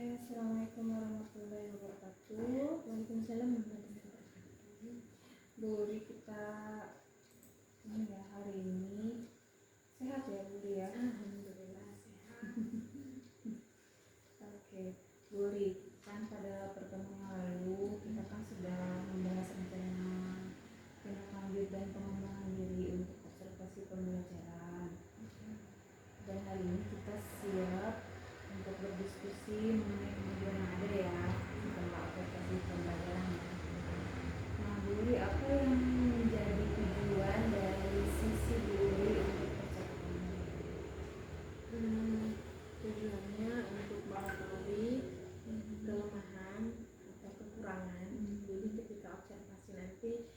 Assalamualaikum warahmatullahi wabarakatuh. Waalaikumsalam warahmatullahi wabarakatuh. Buri kita ini ya hari ini sehat ya Buri ya? Alhamdulillah sehat. Oke, Buri kan pada pertemuan yang lalu kita kan sudah membahas rencana tindak lanjut dan pengembangan diri untuk observasi pembelajaran. Dan hari ini kita siap untuk berdiskusi mengenai kemudian yang ada ya tentang observasi pembelajaran. Nah, Buri, apa yang menjadi tujuan dari sisi Buri untuk percakapan ini? Tujuannya untuk mengetahui kelemahan atau kekurangan. Jadi ketika observasi nanti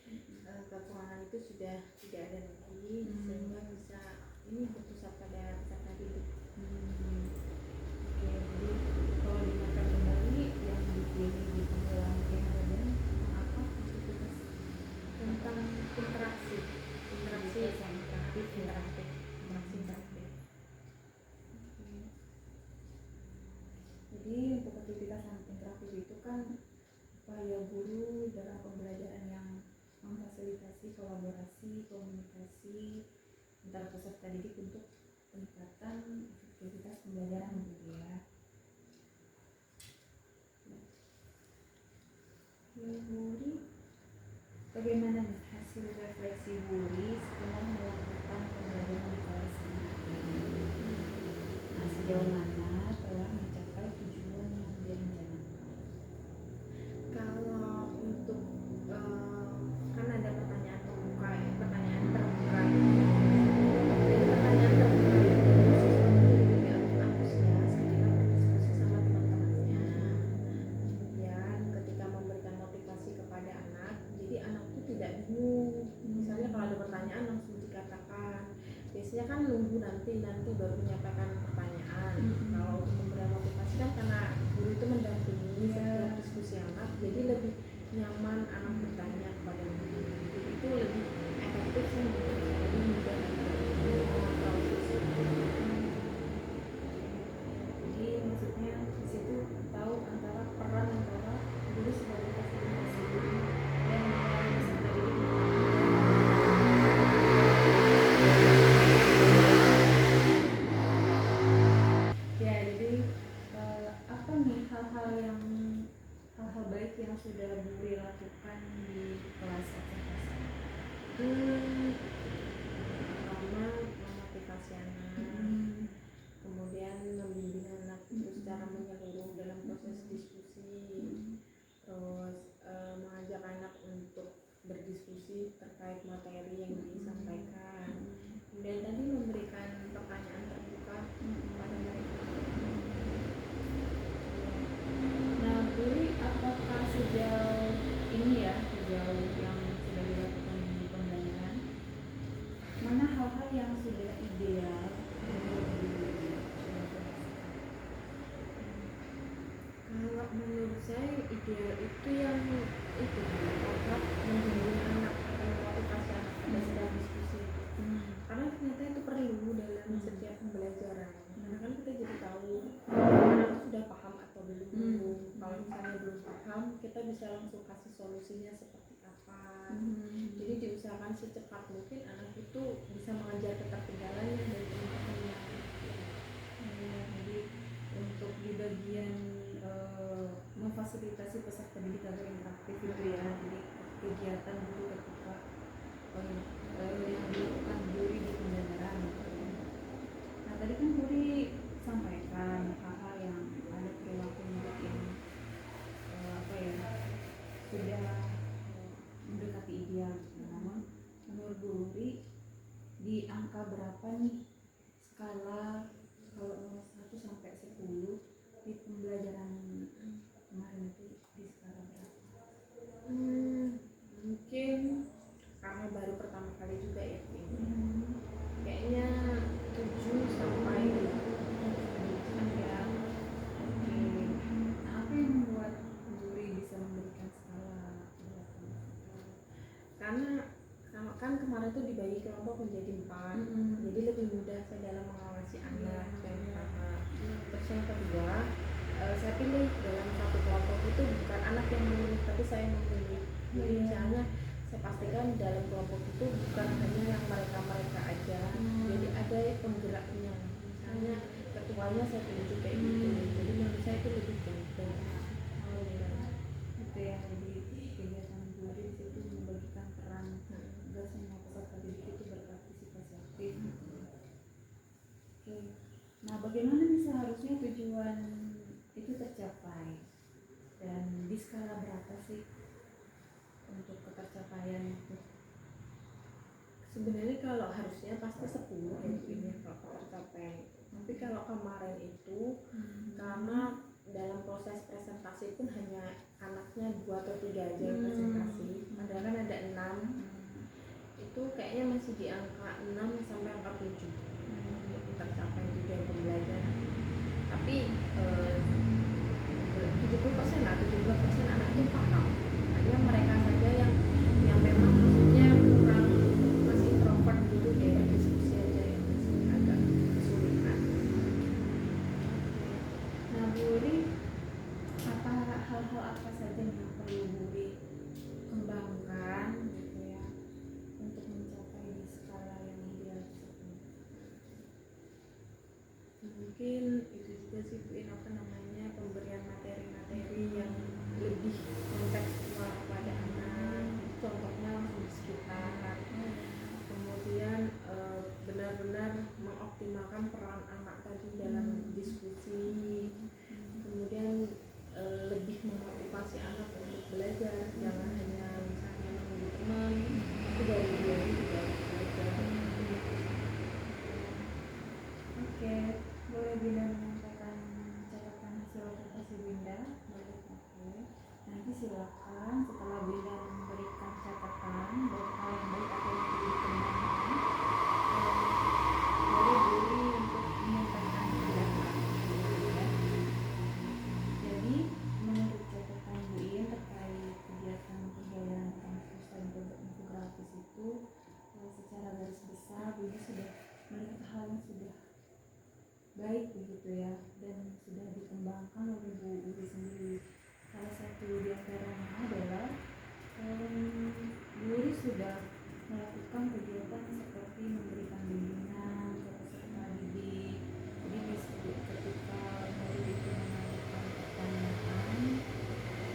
kekurangan itu sudah tidak ada lagi, sehingga bisa ini berpusat pada peserta didik. Oke, jadi kalau diingatkan kembali yang dipilih di penggalan yang ada tentang apa aktivitas Tentang interaksi yang interaktif ya. interaksi interaktif. Jadi untuk aktivitas yang interaktif itu kan upaya guru dalam pembelajaran yang memfasilitasi kolaborasi, komunikasi antara peserta didik untuk peningkatan aktivitas pembelajaran gitu ya. Buri, bagaimana nih hasil refleksi Buri setelah melakukan pembelajaran di kelas ini? Nah, sejauh mana telah mencapai tujuan yang direncanakan? Kalau untuk kan ada pertanyaan terbuka ya, pertanyaan terbuka. Dari pertanyaan terbuka itu siswa lebih antusias ketika berdiskusi sama teman-temannya. Kemudian ketika memberikan motivasi kepada anak, jadi anak itu tidak bingung. Misalnya kalau ada pertanyaan langsung dikatakan. Biasanya kan nunggu nanti baru menyampaikan pertanyaan. Kalau untuk memberikan motivasi kan karena guru itu mendampingi setiap diskusi anak, jadi lebih nyaman anak bertanya kepada guru. Jadi itu lebih efektif sih menurut saya, lebih mudah mengontrol siswa. Jadi maksudnya di situ tahu antara peran antara guru sebagai fasilitasi dan peserta didik. Ya, jadi apa nih hal-hal baik yang sudah Buri lakukan di kelas observasi? Pertama memotivasi anak, kemudian membimbing anak itu secara menyeluruh dalam proses diskusi, terus mengajak anak untuk berdiskusi terkait materi yang disampaikan, kemudian tadi memberikan pertanyaan terbuka pada mereka. Nah, Buri, apakah sejauh ini ya, sejauh yang sudah dilakukan di pembelajaran, mana hal-hal yang sudah ideal untuk Kalau menurut saya ideal itu yang itu apa membimbing anak atau memotivasi anak pada sedang diskusi itu. Karena ternyata itu perlu dalam setiap pembelajaran. Karena kan kita jadi tahu anak sudah paham atau belum. Kalau misalnya belum paham, kita bisa langsung kasih solusinya seperti apa. Jadi diusahakan secepat mungkin anak itu bisa mengejar ketertinggalannya dari teman-temannya. jadi untuk di bagian memfasilitasi peserta didik agar interaktif itu ya, jadi kegiatan guru ketika yang dilakukan Buri di pembelajaran. Nah, tadi kan Buri sampaikan hal-hal yang ada perilaku murid yang sudah mendekati ideal. Namun menurut Buri di angka berapa nih skala kalau 1 sampai 10 di pembelajaran kemarin itu di skala berapa? Mungkin karena baru pertama kali juga ya ini. Kayaknya 7 sampai 8 ya. Oke. Nah, apa yang membuat Buri bisa memberikan skala berapa? Karena kan kemarin tuh dibagi kelompok menjadi 4, jadi lebih mudah saya dalam mengawasi anak. Yang pertama. Terus yang kedua, saya pilih Jadi Iya. misalnya saya pastikan dalam kelompok itu bukan hanya yang mereka aja, jadi ada penggeraknya, misalnya ketuanya saya tunjuk kayak gitu. Jadi menurut saya itu lebih penting. Oh iya, itu ya. Jadi kegiatan Buri itu membagikan peran agar semua peserta didik itu berpartisipasi aktif. Oke. Nah, bagaimana nih seharusnya tujuan itu tercapai dan di skala berapa sih untuk ketercapaian itu? Sebenarnya kalau harusnya pasti 10 ini kalau tercapai. Tapi kalau kemarin itu karena dalam proses presentasi pun hanya anaknya 2 atau 3 aja yang presentasi, padahal kan ada 6, itu kayaknya masih di angka 6 sampai angka 7 untuk tercapai tujuan pembelajaran. Tapi 70% lah, 70% anak itu paham, hanya mereka saja yang memang maksudnya kurang, masih introvert gitu, kayak diskusi aja yang masih agak kesulitan. Nah, Buri, hal-hal apa saja yang perlu Buri kembangkan gitu ya untuk mencapai di skala yang ideal tersebut? Mungkin itu juga sih Bu, apa namanya, pemberian materi-materi yang lebih kontekstual kepada anak, contohnya langsung di sekitar. Kemudian benar-benar mengoptimalkan peran anak tadi dalam diskusi. Kemudian lebih memotivasi anak untuk belajar, jangan hanya misalnya menunggu teman, tapi dari dia juga belajar. Oke, boleh Binda menyampaikan catatan hasil observasi Binda? Boleh. Oke. Nanti silakan setelah Binda memberikan catatan baik hal yang baik atau yang perlu dikembangkan, boleh Buri untuk menyampaikan pendapat. Ya. Jadi menurut catatan Bu In terkait kegiatan pembelajaran kampus dan bentuk infografis itu, secara garis besar Budi sudah melihat hal yang sudah baik begitu ya, dan sudah dikembangkan oleh Bu Uri sendiri. Salah satu di antaranya adalah Bu Uri sudah melakukan kegiatan seperti memberikan bimbingan ke peserta didik. Jadi ketika murid itu mengajukan pertanyaan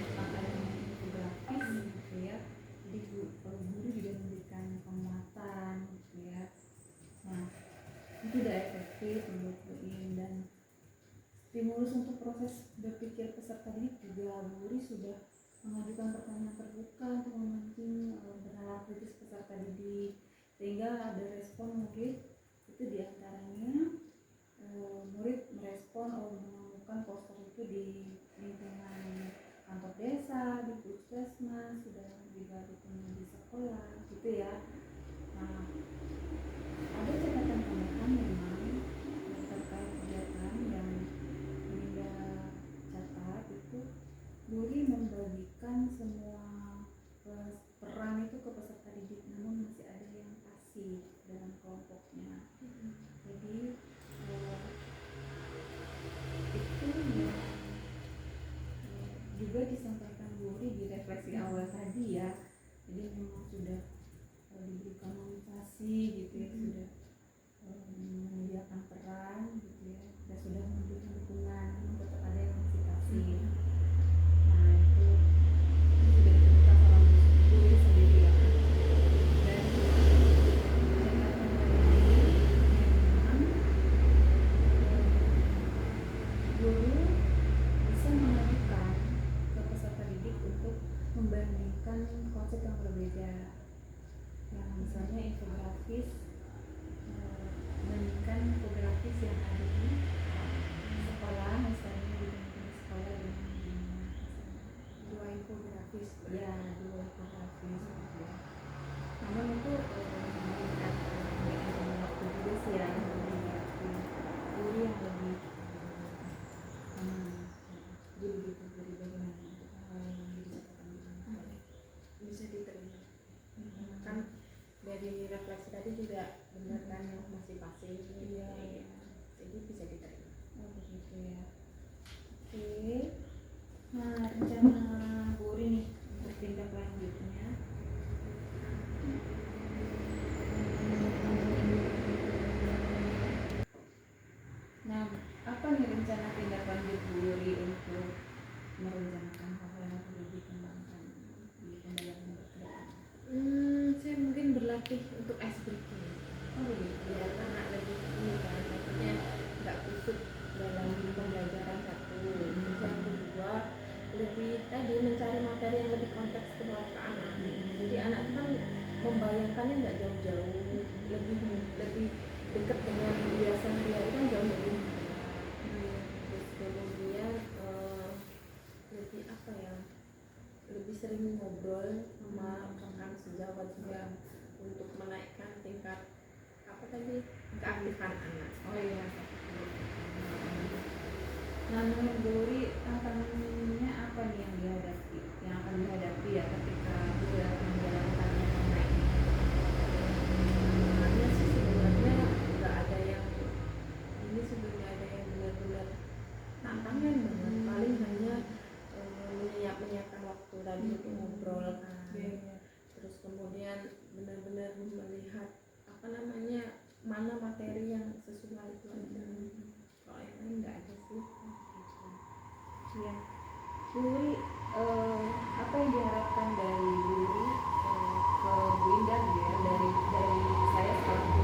tentang elemen infografis gitu ya, jadi guru juga memberikan penguatan gitu ya. Nah, itu tidak efektif menurut Bu In, dan stimulus untuk proses berpikir peserta didik juga Bu Uri sudah mengajukan pertanyaan terbuka untuk memancing bernalar kritis peserta didik, sehingga ada respon murid. Itu diantaranya murid merespon menemukan poster itu di lingkungan kantor desa, di puskesmas, sudah juga ditemui di sekolah gitu ya. Nah, ada catatan tambahan memang terkait kegiatan yang Binda catat itu, Buri membagikan semua peran itu ke peserta didik, namun masih ada yang pasif dalam kelompoknya. Jadi itu yang juga disampaikan Buri di refleksi awal tadi ya. Jadi memang sudah diberikan motivasi gitu ya, sudah menyediakan peran gitu ya, dan sudah memberikan dukungan, namun tetap ada yang masih pasif. Nah, itu sudah ditemukan sama Bu Uri sendiri ya. Dan catatan dari memang guru bisa mengajukan ke peserta didik untuk membandingkan konsep yang berbeda, yang misalnya infografis, membandingkan infografis yang ada di sekolah, misalnya di lingkungan sekolah dengan di Dua infografis ya, dua infografis gitu ya. Namun itu mengingat waktu juga sih ya, yang lebih berarti guru yang lebih jadi begitu dari bagaimana untuk hal yang menjadi catatan bisa diterima. Kan dari refleksi tadi juga lebih untuk ice breaking. Oh begitu. Biar anak lebih ini kan, maksudnya nggak kusut dalam pembelajaran satu. Terus yang kedua lebih tadi mencari materi yang lebih kontekstual ke anak. Jadi anak itu kan membayangkannya nggak jauh-jauh, lebih dekat dengan dia sehari-hari kan jauh lebih mudah. Terus kemudian lebih apa ya, lebih sering ngobrol sama rekan sejawat juga untuk menaikkan tingkat apa tadi keaktifan anak. Oh iya. Nah, menurut Gori tantangannya apa nih yang akan dihadapi ya ketika dia menjalankan online? Sebenarnya sih sebenarnya nggak ada yang ini, sebenarnya ada yang benar-benar tantangan banget. Paling hanya menyiapkan waktu tadi untuk ngobrol kan. Terus kemudian benar-benar melihat apa namanya mana materi yang sesuai itu aja. Kalau yang lain nggak ada sih. Ya, Guri, apa yang diharapkan dari Guri ke Bu Indah gitu ya, dari saya selaku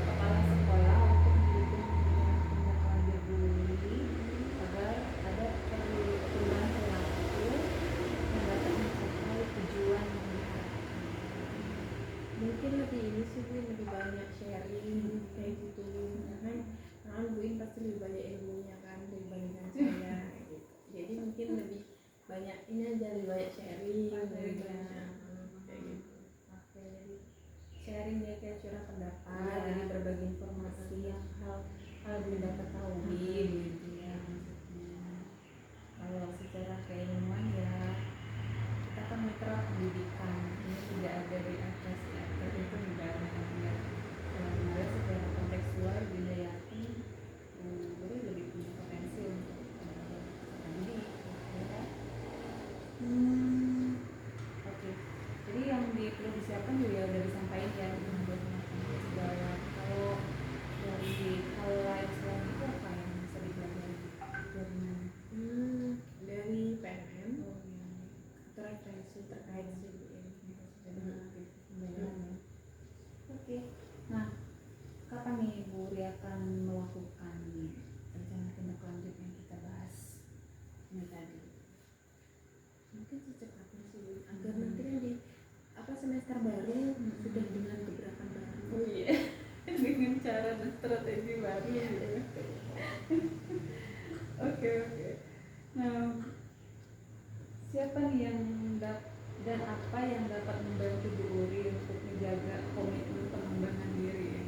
kepala sekolah untuk mendukung tindak lanjut Guri agar ada perubahan perilaku yang dapat mencapai tujuan yang diharapkan. Mungkin lebih ini sih Bu, lebih banyak sharing kayak gitu kan Bu In pasti lebih banyak ilmunya kan dibandingkan saya gitu. Jadi mungkin lebih banyak ini aja, lebih banyak sharing, lebih banyak kayak gitu. Oke, jadi sharing ya, kayak curah pendapat, Iya. jadi berbagi informasi yang hal belum dapat ketahui gitu ya maksudnya. Kalau secara keilmuan ya kita kan mitra pendidikan, ini tidak ada di atas ya, tapi itu negara ya. Sebenarnya secara kontekstual Bunda yakin guru lebih punya potensi untuk mendidik ya. Oke, jadi yang perlu disiapkan juga udah disampaikan ya buat segala. Kalau dari hal lain selain itu apa yang bisa dipelajari dari mana? Dari PNM Oh ya, atau referensi terkait sih Bu In. pembelajaran ya. Oke, nah kapan nih Bu Ri akan melakukan rencana tindak lanjut yang kita bahas ini tadi? Mungkin secepatnya sih Bu, agar nanti kan di apa semester baru sudah dengan gebrakan baru. Oh iya, dengan cara dan strategi baru gitu ya. Oke. Nah, siapa nih yang dan apa yang dapat membantu Bu Uri untuk menjaga komitmen pengembangan diri ya?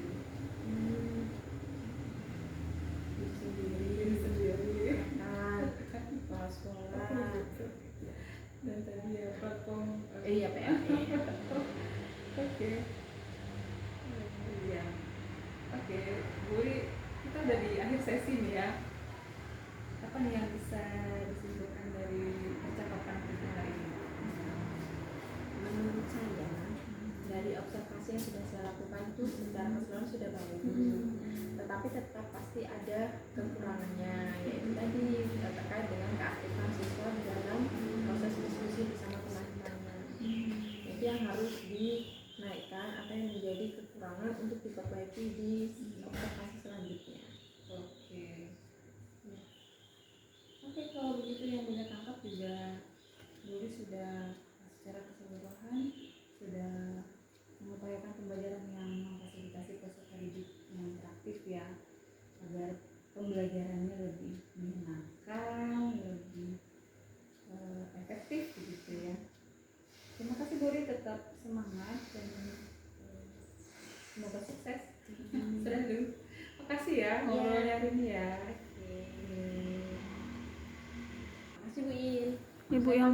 Diri sendiri Kan kepala sekolah dan tadi ya platform iya PNM. Oke. Iya. Oke, Bu Uri, kita udah di akhir sesi nih ya. Apa nih yang bisa disimpulkan dari percakapan kita hari ini? Menurut saya dari observasi yang sudah saya lakukan itu secara keseluruhan sudah bagus, tetapi tetap pasti ada kekurangannya, yaitu tadi terkait dengan keaktifan siswa di dalam proses diskusi bersama teman-temannya. Jadi yang harus dinaikkan atau yang menjadi kekurangan untuk diperbaiki di observasi selanjutnya. Oke, kalau begitu yang Bunda tangkap juga Budi sudah secara keseluruhan sudah mengupayakan pembelajaran yang memfasilitasi peserta didik yang interaktif ya, agar pembelajarannya lebih menyenangkan, lebih efektif begitu ya. Terima kasih Budi, tetap semangat dan semoga sukses selalu. Makasih ya ngobrolnya hari ini ya. Terima kasih Bu In. Ibu yang